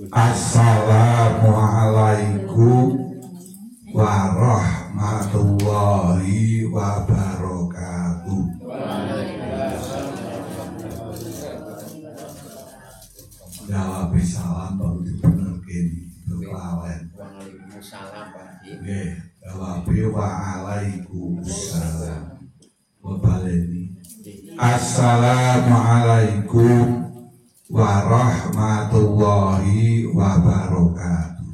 Assalamualaikum warahmatullahi wabarakatuh. Jawab salam baru dibenerkin kelawan. Waalaikumsalam Pak. Nggih, jawab waalaikumsalam. Bebaleni. Assalamualaikum warahmatullahi wabarakatuh.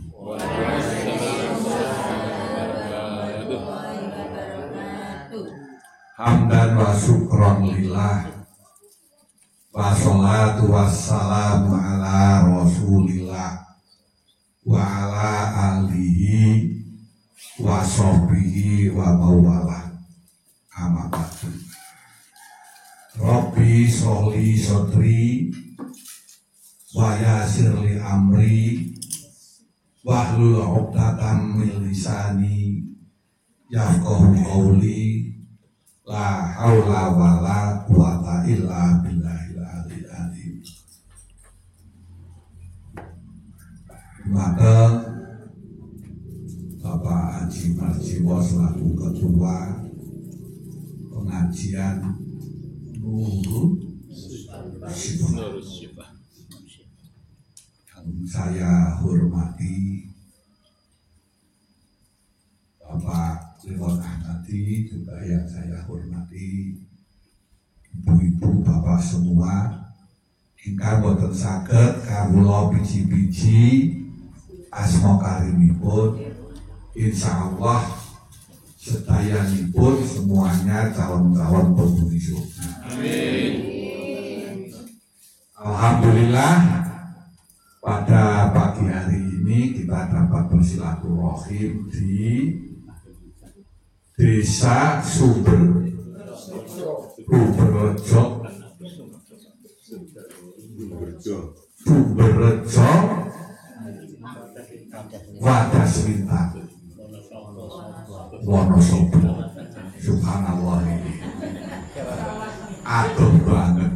Hamdan wa syukron lillah wa sholatu wassalamu ala rasulillah wa ala alihi wa sahbihi wa mawalah. Amma ba'du. Rabbi sholli sodri wa yassirli amri wahlul 'uqdatam min lisani yafqahu qawli. La haula wala quwata illa billahil aliyil azim. Maka Bapak Haji Marjiwo selaku ketua pengajian Nurul Syifah yang saya hormati, Bapak Lewat Ahmadi juga yang saya hormati, ibu-ibu bapak semua, ingkang boten saged kawula biji-biji asma karimipun, insyaallah sedayanipun semuanya calon-calon penghuni surga. Amin. Alhamdulillah pada pagi hari ini kita dapat bersilaturahim di Desa Sumberrejo Wadaswinta Wonosobo. Subhanallah, ini aduh banget.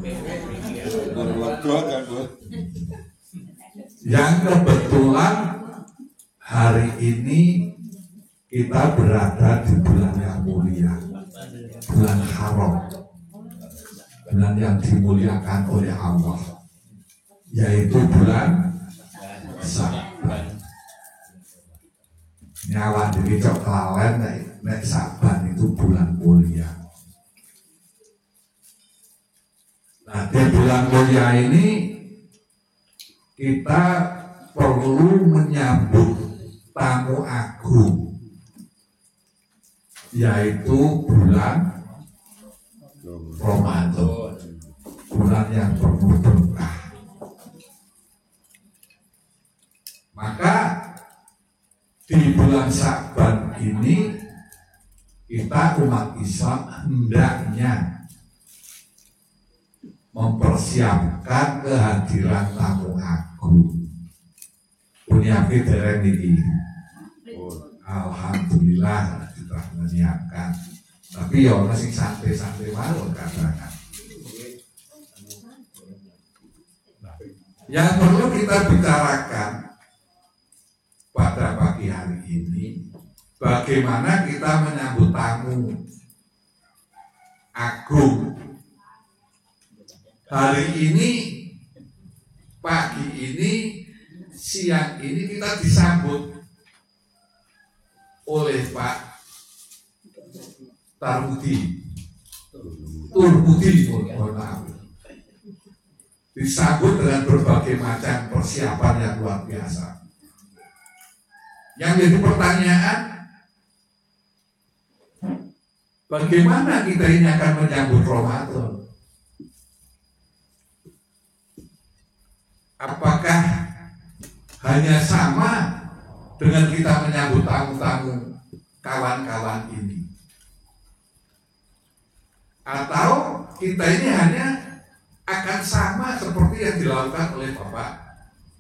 Yang kebetulan hari ini kita berada di bulan yang mulia, bulan haram, bulan yang dimuliakan oleh Allah, yaitu bulan Sa'ban. Nyawa diri cok kelalen nek Sa'ban itu bulan mulia. Nah, di bulan mulia ini kita perlu menyambut tamu agung, yaitu bulan Ramadan, bulan yang penuh berkah. Maka di bulan Sa'ban ini kita umat Islam hendaknya mempersiapkan kehadiran tamu agung. Punya dereng ini, alhamdulillah sudah menyiapkan. Tapi ya masih santai-santai mawon kadang-kadang. Yang perlu kita bicarakan pada pagi hari ini, bagaimana kita menyambut tamu agung. Hari ini, pagi ini, siang ini kita disambut oleh Pak Turmudi, mohon maaf. Disambut dengan berbagai macam persiapan yang luar biasa. Yang jadi pertanyaan, bagaimana kita ini akan menyambut Ramadan? Apakah hanya sama dengan kita menyambut tamu-tamu kawan-kawan ini? Atau kita ini hanya akan sama seperti yang dilakukan oleh Bapak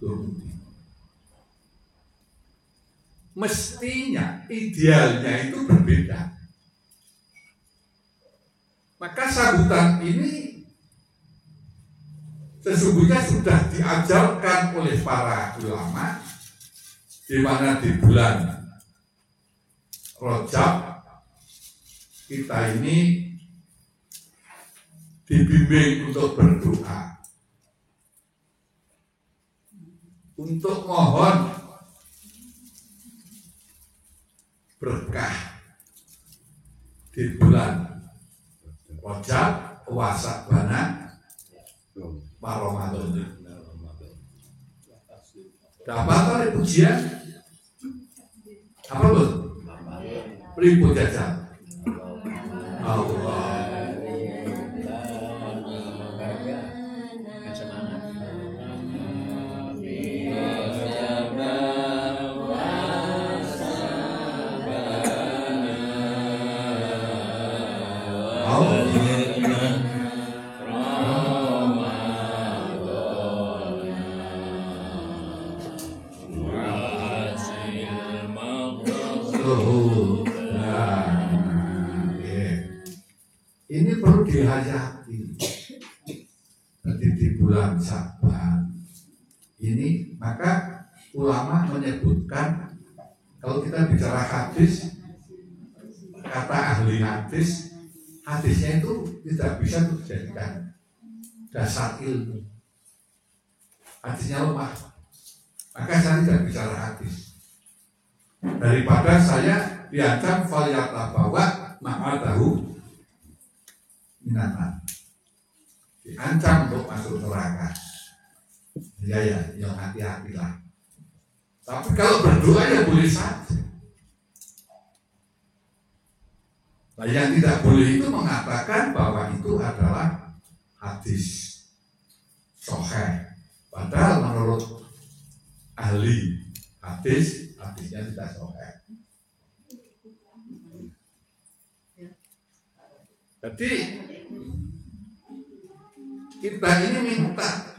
Turmudi? Mestinya, idealnya itu berbeda. Maka sambutan ini sesungguhnya sudah diajarkan oleh para ulama, di mana di bulan Rajab kita ini dibimbing untuk berdoa, untuk mohon berkah di bulan Rajab, puasa bana, Ramadan. Dapat oleh pujian apa bu? Ribu jajal. Allah. Ini perlu dihayati. Jadi di bulan Syaban ini, maka ulama menyebutkan, kalau kita bicara hadis, kata ahli hadis, hadisnya itu tidak bisa dijadikan dasar ilmu. Hadisnya lemah. Maka saya tidak bicara hadis. Daripada saya diancam falyata bawa ma'adahu minatan, diancam untuk masuk neraka. Ya, yang hati-hatilah. Tapi kalau berdoa ya boleh saja. Nah, yang tidak boleh itu mengatakan bahwa itu adalah hadis sahih. Padahal menurut ahli hadis, hadisnya tidak sahih. Jadi kita ini minta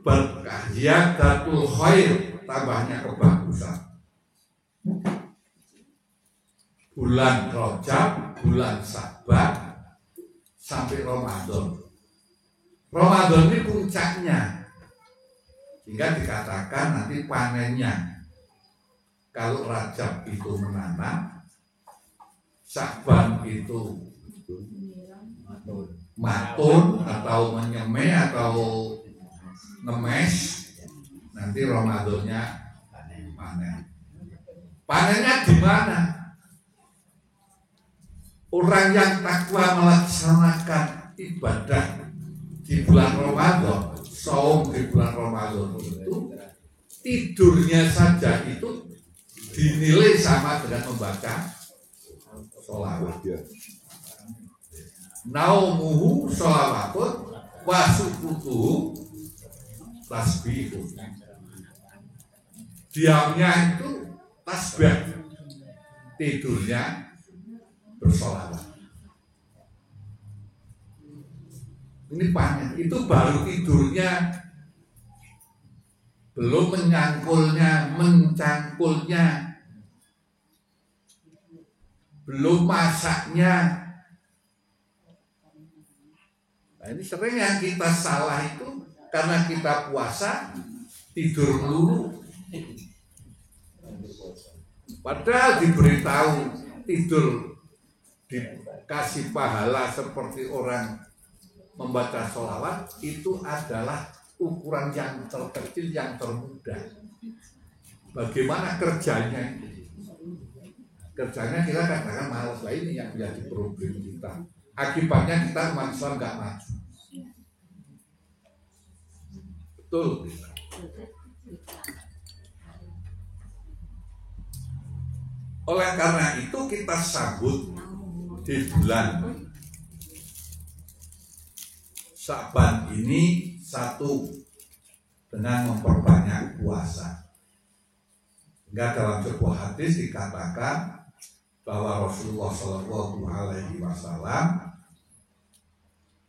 berkah, ziyadatul khair, tambahnya kebagusan. Bulan Rajab, bulan Syaban sampai Ramadan. Ramadan ini puncaknya, sehingga dikatakan nanti panennya. Kalau Rajab itu menanam, Syaban itu matun atau menyemai atau ngemes, nanti Ramadannya panen. Panennya di mana? Orang yang takwa melaksanakan ibadah di bulan Ramadan, saum di bulan Ramadan itu, tidurnya saja itu dinilai sama dengan membaca sholawat. Naumuhu sholawatun wasukutuhu tasbihun. Diamnya itu tasbih, tidurnya bersolawat. Ini panen, itu baru tidurnya, belum menyangkulnya, mencangkulnya, belum masaknya. Nah, ini sering yang kita salah itu karena kita puasa tidur melulu. Padahal diberitahu tidur dikasih pahala seperti orang membaca sholawat, itu adalah ukuran yang terkecil, yang termudah. Bagaimana kerjanya itu? Kerjanya kita katakan malas, lah ini yang menjadi problem kita. Akibatnya kita umat Islam nggak maju. Betul. Oleh karena itu kita sambut di bulan Syaban ini satu dengan memperbanyak puasa. Hingga dalam sebuah hadis dikatakan bahwa Rasulullah SAW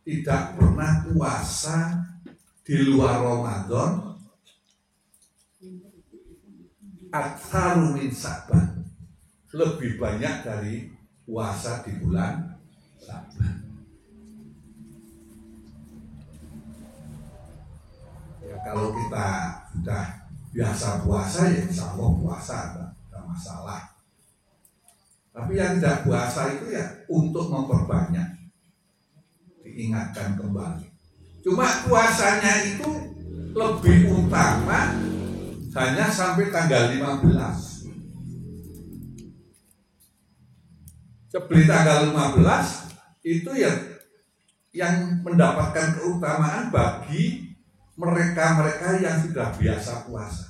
tidak pernah puasa di luar Ramadan aktsaru min Syaban, lebih banyak dari puasa di bulan Syaban. kalau kita sudah biasa puasa ya insya Allah puasa ada masalah. Tapi yang tidak puasa itu ya untuk memperbanyak, diingatkan kembali. Cuma puasanya itu lebih utama hanya sampai tanggal 15. Sebelum tanggal 15 itu ya yang mendapatkan keutamaan bagi mereka-mereka yang sudah biasa puasa.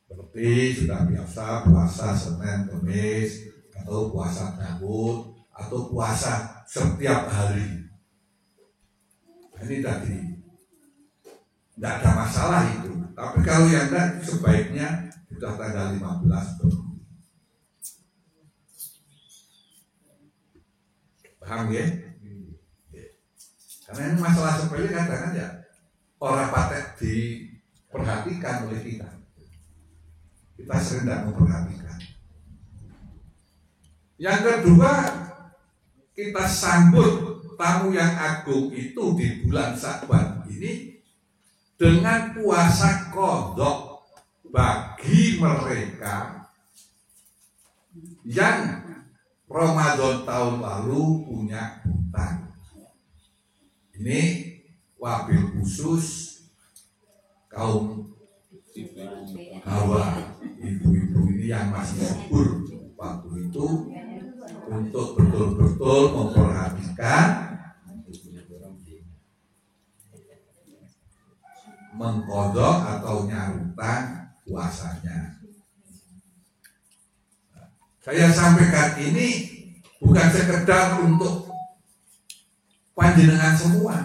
Seperti sudah biasa puasa Senin, Kamis, atau puasa Daud, atau puasa setiap hari. Ini tadi tidak ada masalah itu. Tapi kalau yang tidak sebaiknya sudah tanggal 15 tuh. Paham ya? Karena ini masalah sepele kadang-kadang ya orang patek diperhatikan oleh kita. Kita sering tidak memperhatikan. Yang kedua, kita sambut tamu yang agung itu di bulan Sya'ban ini dengan puasa qadha bagi mereka yang Ramadan tahun lalu punya hutang. Ini wabil khusus kaum Hawa, ibu-ibu ini yang masih subur waktu itu untuk betul-betul memperhatikan mengkodok atau nyarutang puasanya. Saya sampaikan ini bukan sekedar untuk panjenengan semua,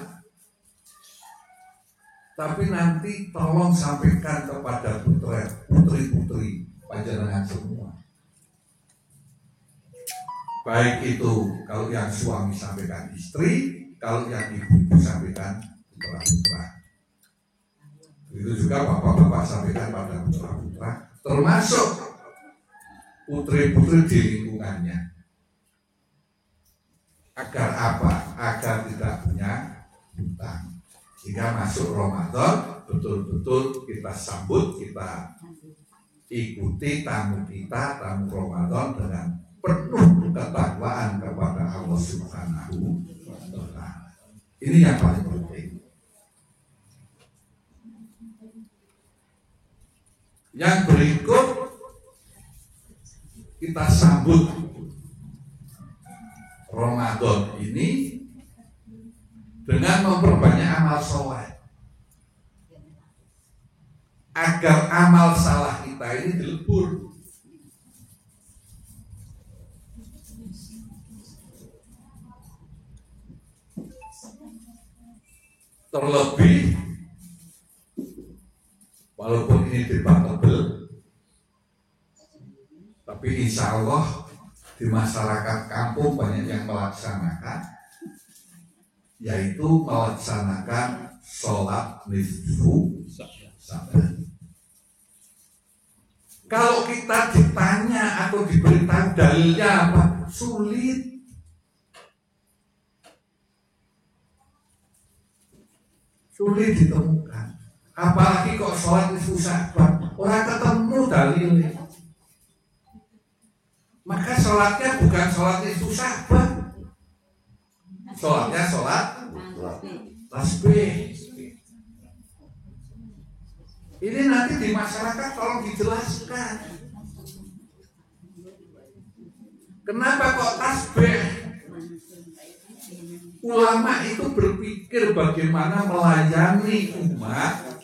tapi nanti tolong sampaikan kepada putri-putri panjenengan semua. Baik itu kalau yang suami sampaikan istri, kalau yang ibu sampaikan putra-putra. Itu juga bapak-bapak sampaikan pada putra-putra, termasuk putri-putri di lingkungannya. Agar apa? Agar tidak punya hutang. Jika masuk Ramadan, betul-betul kita sambut, kita ikuti tamu kita, tamu Ramadan dengan penuh ketakwaan kepada Allah Subhanahu wa Ta'ala. Ini yang paling penting. Yang berikut kita sambut Ramadan ini dengan memperbanyak amal soleh agar amal salah kita ini dilebur. Terlebih walaupun ini debatable, tapi insya Allah di masyarakat kampung banyak yang melaksanakan, yaitu melaksanakan sholat nisfu Sa'ban. Kalau kita ditanya atau diberitahu dalilnya apa, sulit. Sulit ditemukan. Apalagi kok sholat nisfu Sa'ban, orang ketemu dalilnya. Maka sholatnya bukan sholat nisfu Sa'ban, sholatnya sholat tasbih. Ini nanti di masyarakat tolong dijelaskan. Kenapa kok tasbih? Ulama itu berpikir bagaimana melayani umat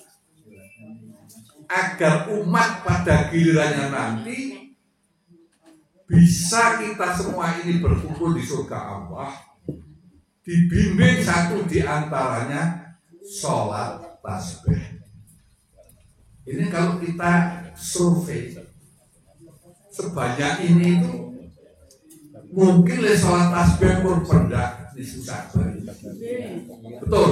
agar umat pada gilirannya nanti bisa kita semua ini berkumpul di surga Allah, dibimbing satu di antaranya sholat tasbih. Ini kalau kita survei sebanyak ini itu mungkin le sholat tasbih berpendak di susah. Betul.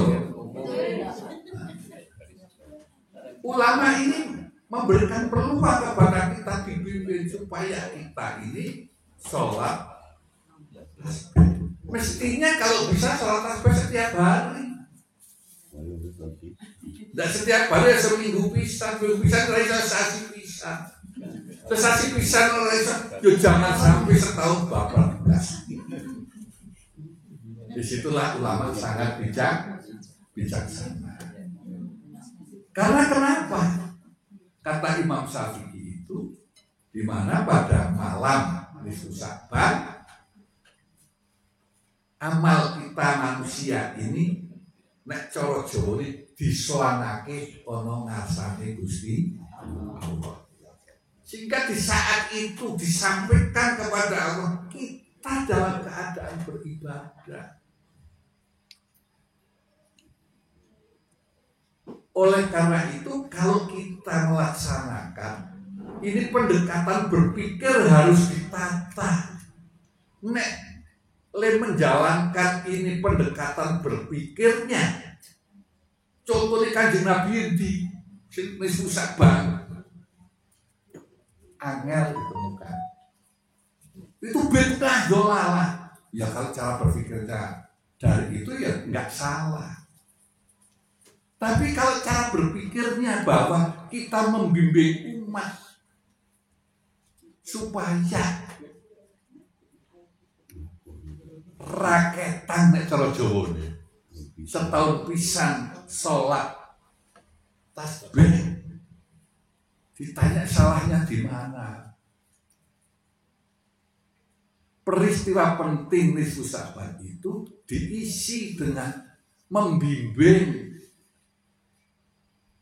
Ulama ini memberikan peluang kepada kita dibimbing supaya kita ini sholat tasbih. Mestinya kalau bisa sholat tasbih setiap hari. Tidak setiap hari, seminggu pisan, sesasi pisan. Sesasi pisan ya jangan sampai setahun bapak. Disitulah ulama sangat bijaksana. Karena kenapa? Kata Imam Syafi'i itu, di mana pada malam nisfu Sya'ban amal kita manusia ini nek cara Jawa disoanake ana ngarsane Gusti Allah. Sehingga di saat itu disampaikan kepada Allah, kita dalam keadaan beribadah. Oleh karena itu, kalau kita melaksanakan ini, pendekatan berpikir harus ditata. Nek menjalankan ini pendekatan berpikirnya, contohnya Kanjeng Nabi di nisfu Sya'ban angel ditemukan. Itu bid'ah dolalah. Ya kalau cara berpikirnya dari itu ya nggak salah. Tapi kalau cara berpikirnya bahwa kita membimbing umat supaya raketan nek cara Jawa setahun pisan sholat tasbih, ditanya salahnya di mana? Peristiwa penting nisfu Sya'ban itu diisi dengan membimbing.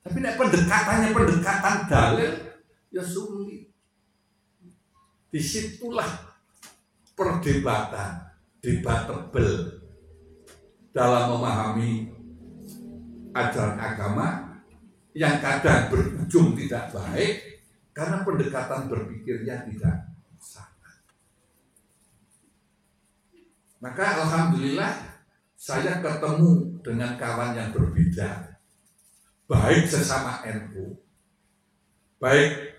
Tapi nek pendekatan dalil ya sulit. Disitulah perdebatan, debatable dalam memahami ajaran agama yang kadang berujung tidak baik karena pendekatan berpikirnya tidak sama. Maka alhamdulillah saya ketemu dengan kawan yang berbeda, baik sesama NU, baik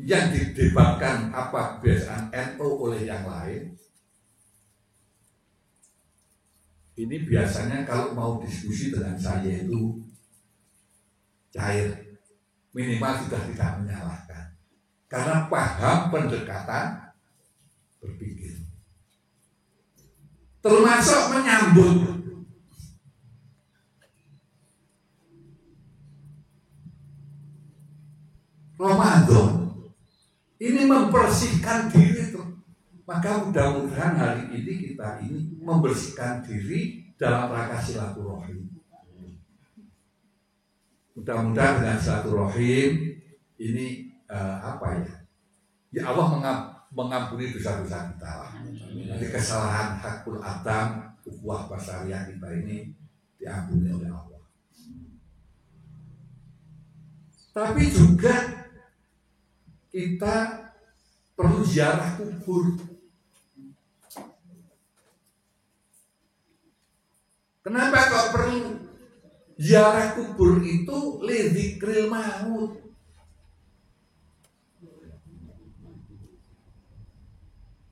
yang didebatkan apa kebiasaan NU oleh yang lain. Ini biasanya kalau mau diskusi dengan saya itu cair, minimal sudah tidak menyalahkan, karena paham pendekatan berpikir, termasuk menyambut Ramadan. Ini membersihkan diri tuh. Maka mudah-mudahan hari ini kita ini membersihkan diri dalam rangka silaturahim. Mudah-mudahan dengan silaturahim ini ya Allah mengampuni dosa-dosa kita. Nanti kesalahan hakul adam, ukhuwah basariyah kita ini diampuni oleh Allah. Tapi juga kita perlu ziarah kubur. Kenapa kok perlu ziarah kubur itu? Lidzikril maut.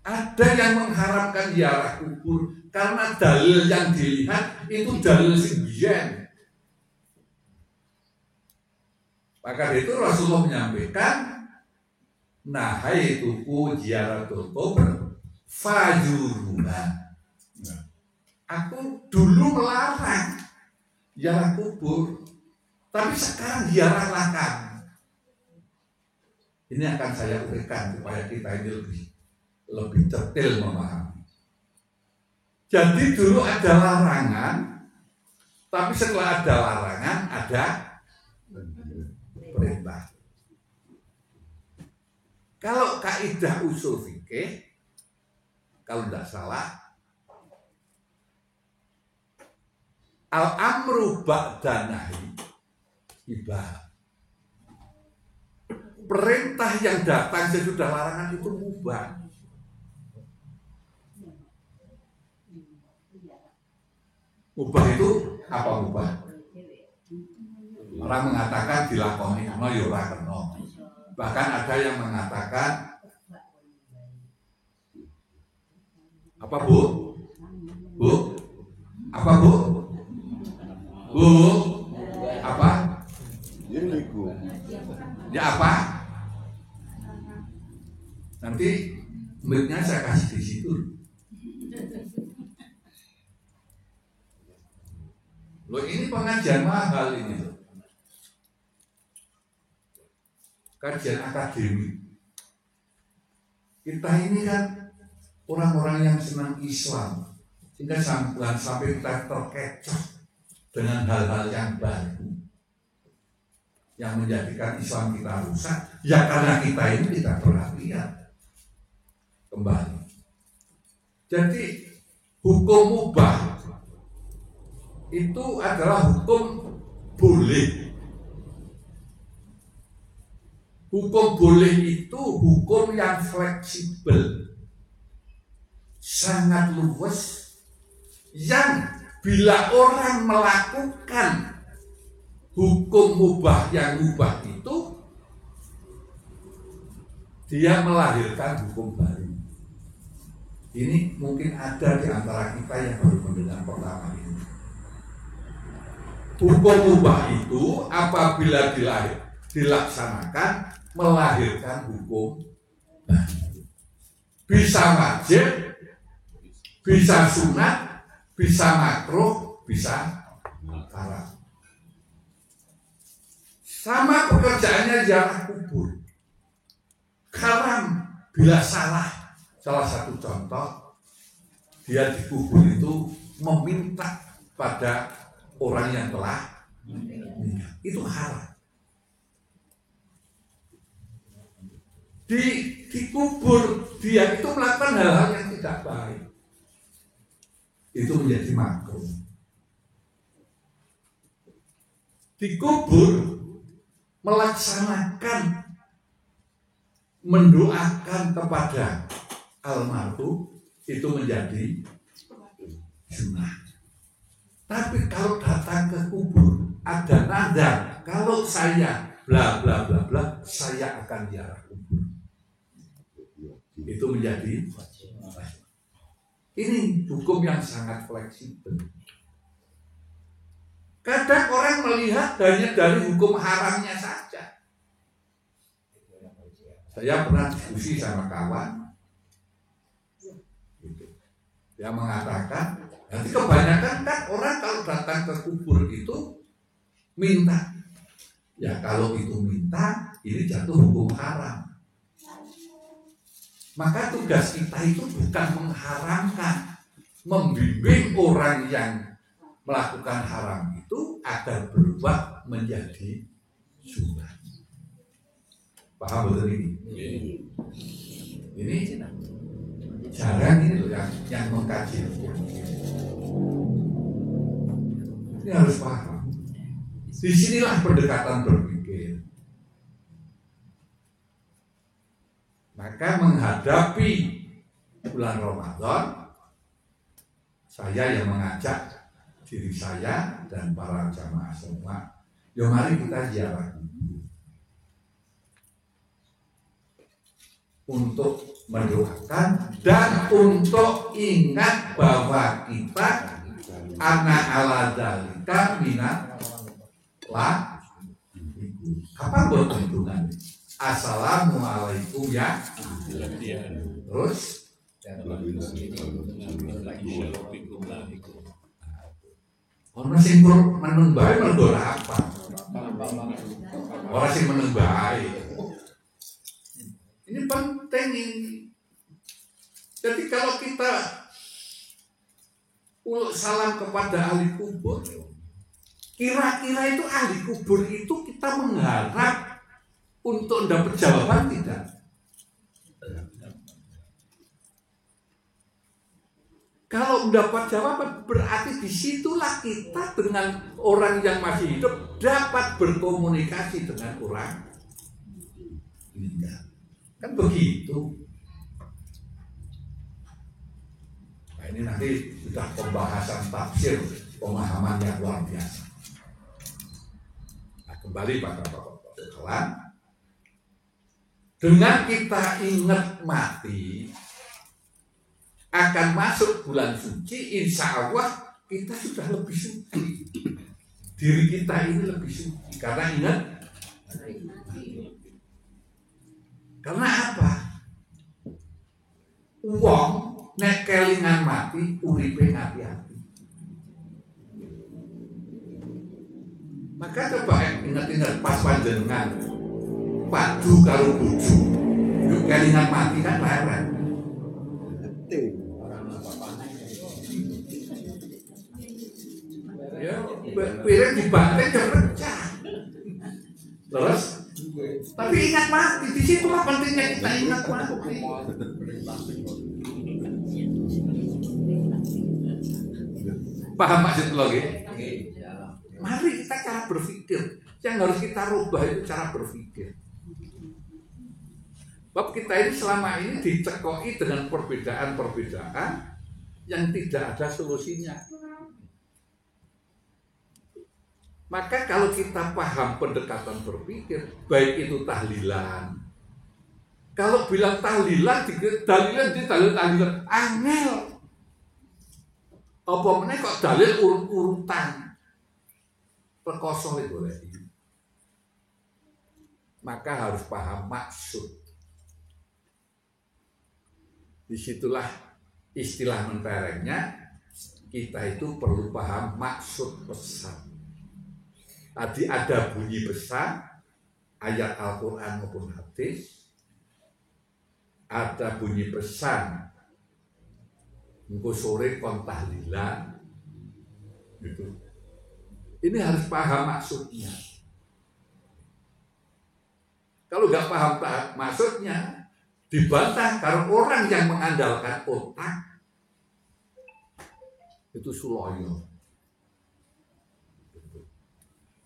Ada yang mengharapkan ziarah kubur karena dalil yang dilihat itu dalil singgian. Maka itu Rasulullah menyampaikan, nahaituku ziyaratul qubur fajuruha. Aku dulu melarang ziarah kubur, tapi sekarang ziarahlah kamu. Ini akan saya uraikan supaya kita ini lebih detail memahami. Jadi dulu ada larangan, tapi setelah ada larangan ada perintah. Kalau kaidah usul fikih, kalau tidak salah, al-amru ba'da nahi ibah. Perintah yang datang sesudah larangan itu mubah. Mubah itu apa mubah? Orang mengatakan dilakoni karena ya ora kena. Bahkan ada yang mengatakan apa Bu? Bu? Apa Bu? Bu? Apa? Ya apa? Nanti mic-nya saya kasih di situ. Loh ini pengajian mahal ini loh. Kajian akademik. Kita ini kan orang-orang yang senang Islam, sehingga sampai kita terkecoh dengan hal-hal yang baru yang menjadikan Islam kita rusak. Ya karena kita ini tidak perhatian kembali. Jadi hukum mubah itu adalah hukum boleh. Hukum boleh itu hukum yang fleksibel, sangat luas, yang bila orang melakukan hukum mubah yang mubah itu, dia melahirkan hukum baru. Ini mungkin ada di antara kita yang baru mendengar pertama ini. Hukum mubah itu apabila dilaksanakan melahirkan hukum baru. Bisa wajib, bisa sunat, bisa makruh, bisa haram. Sama pekerjaannya ziarah kubur. Haram bila salah. Salah satu contoh, dia dikubur itu meminta pada orang yang telah meninggal. Itu haram. Dikubur dia itu melakukan hal-hal yang tidak baik, itu menjadi makruh. Dikubur melaksanakan, mendoakan kepada almarhum itu menjadi sunnah. Tapi kalau datang ke kubur ada nada, kalau saya bla bla bla bla, saya akan ziarah kubur. Itu menjadi ini hukum yang sangat fleksibel. Kadang orang melihat hanya dari hukum haramnya saja. Saya pernah diskusi sama kawan, dia mengatakan, nanti kebanyakan kan orang kalau datang ke kubur itu minta. Ya kalau itu minta, ini jatuh hukum haram. Maka tugas kita itu bukan mengharamkan, membimbing orang yang melakukan haram itu agar berubah menjadi sunnah. Paham betul ini? Ini jarang ini loh yang mengkaji. Ini harus paham. Disinilah pendekatan berpikir. Maka menghadapi bulan Ramadan, saya yang mengajak diri saya dan para jamaah semua, ya mari kita ziarah untuk mendoakan dan untuk ingat bahwa kita anak ala dalika minat lah. Kapan buat perhitungan? Assalamualaikum ya. Terus orang sing menung bae mergo apa? Orang sing menung bae. Ini penting ini. Jadi kalau kita salam kepada ahli kubur, kira-kira itu ahli kubur itu kita mengharap untuk mendapat jawaban tidak? Kalau mendapat jawaban berarti disitulah kita dengan orang yang masih hidup dapat berkomunikasi dengan orang meninggal. Kan begitu. Nah ini nanti sudah pembahasan tafsir, pemahaman yang luar biasa. Nah, kembali pada persoalan. Dengan kita ingat mati, akan masuk bulan suci, insya Allah kita sudah lebih suci. Diri kita ini lebih suci. Karena ingat, karena apa? Wong nek kelingan mati, uripe ngati-hati. Maka coba ingat-ingat pas panjenengan padu karo bojo, yuk kelingan mati kan larang. Ya, piring dibanting ya pecah. Terus, tapi ingat mati, di situlah pentingnya kita ingat mati. Paham maksud lagi? Mari kita cara berpikir. Yang harus kita rubah itu cara berpikir. Sebab kita ini selama ini dicekoi dengan perbedaan-perbedaan yang tidak ada solusinya. Maka kalau kita paham pendekatan berpikir, baik itu tahlilan. Kalau bilang tahlilan, tahlilan angel. Apa meneh kok dalil urut-urutan. Perkoso itu boleh. Maka harus paham maksud. Disitulah istilah menterengnya, kita itu perlu paham maksud pesan. Tadi ada bunyi pesan, ayat Al-Quran maupun hadis. Ada bunyi pesan, engko sore kon tahlilan. Gitu. Ini harus paham maksudnya. Kalau nggak paham maksudnya, dibantah karena orang yang mengandalkan otak itu suloyo.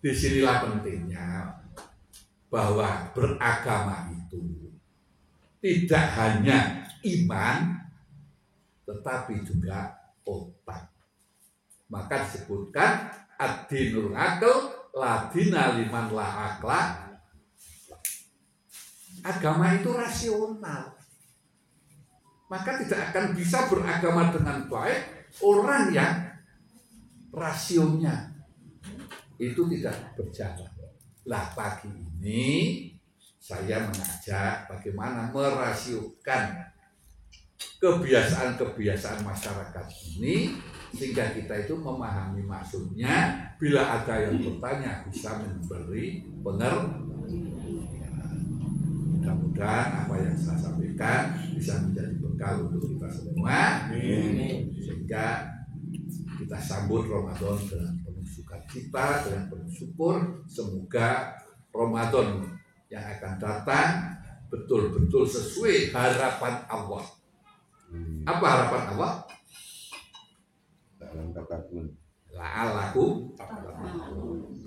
Disinilah pentingnya bahwa beragama itu tidak hanya iman, tetapi juga otak. Maka disebutkan ad-dinul aql la dina liman la aqla. Agama itu rasional. Maka tidak akan bisa beragama dengan baik orang yang rasionya itu tidak berjalan. Lah pagi ini saya mengajak bagaimana merasiokan kebiasaan-kebiasaan masyarakat ini sehingga kita itu memahami maksudnya. Bila ada yang bertanya bisa memberi pengertian. Mudah-mudahan apa yang saya sampaikan bisa menjadi bekal untuk kita semua, sehingga kita sambut Ramadan dengan penuh sukacita, dengan penuh syukur. Semoga Ramadan yang akan datang betul-betul sesuai harapan Allah. Apa harapan Allah? La'alakum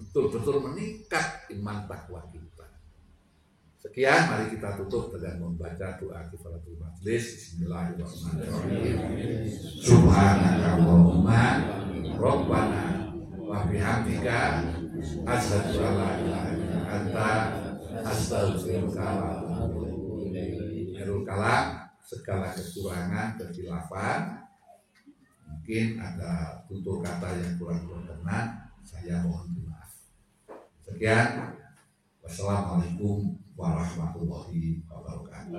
betul-betul meningkat iman takwa kita. Sekian, mari kita tutup dengan membaca doa kifaratul majlis. Bismillahirrahmanirrahim. Subhanaka Allahumma Rabbana wa bihamdika asyhadu an la ilaha illa anta astaghfiruka wa atubu ilaik. Khairul kalam, segala kekurangan, kehilafan, mungkin ada tutur kata yang kurang berkenan, saya mohon maaf. Sekian, wassalamualaikum warahmatullahi wabarakatuh.